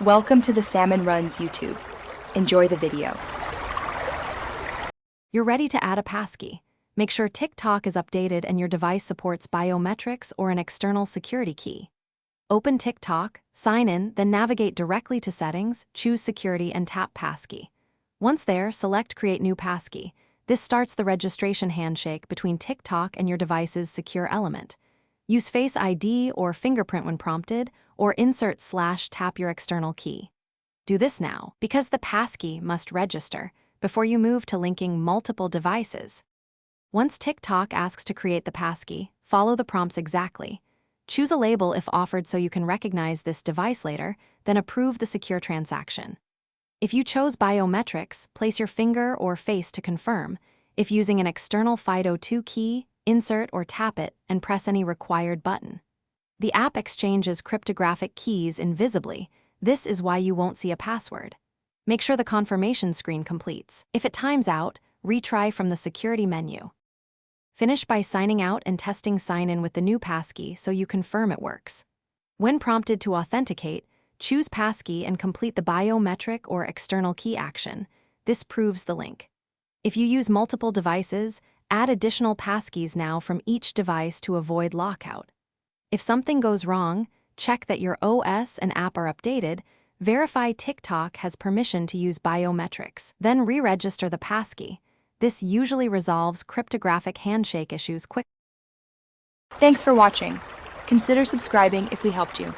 Welcome to the Salmon Runs YouTube. Enjoy the video. You're ready to add a passkey. Make sure TikTok is updated and your device supports biometrics or an external security key. Open TikTok, sign in, then navigate directly to Settings, choose Security and tap Passkey. Once there, select Create New Passkey. This starts the registration handshake between TikTok and your device's secure element. Use Face ID or fingerprint when prompted, or insert/tap your external key. Do this now, because the passkey must register before you move to linking multiple devices. Once TikTok asks to create the passkey, follow the prompts exactly. Choose a label if offered so you can recognize this device later, then approve the secure transaction. If you chose biometrics, place your finger or face to confirm. If using an external FIDO2 key, insert or tap it and press any required button. The app exchanges cryptographic keys invisibly. This is why you won't see a password. Make sure the confirmation screen completes. If it times out, retry from the security menu. Finish by signing out and testing sign-in with the new passkey so you confirm it works. When prompted to authenticate, choose passkey and complete the biometric or external key action. This proves the link. If you use multiple devices, add additional passkeys now from each device to avoid lockout. If something goes wrong, check that your OS and app are updated, verify TikTok has permission to use biometrics, then re-register the passkey. This usually resolves cryptographic handshake issues quickly. Thanks for watching. Consider subscribing if we helped you.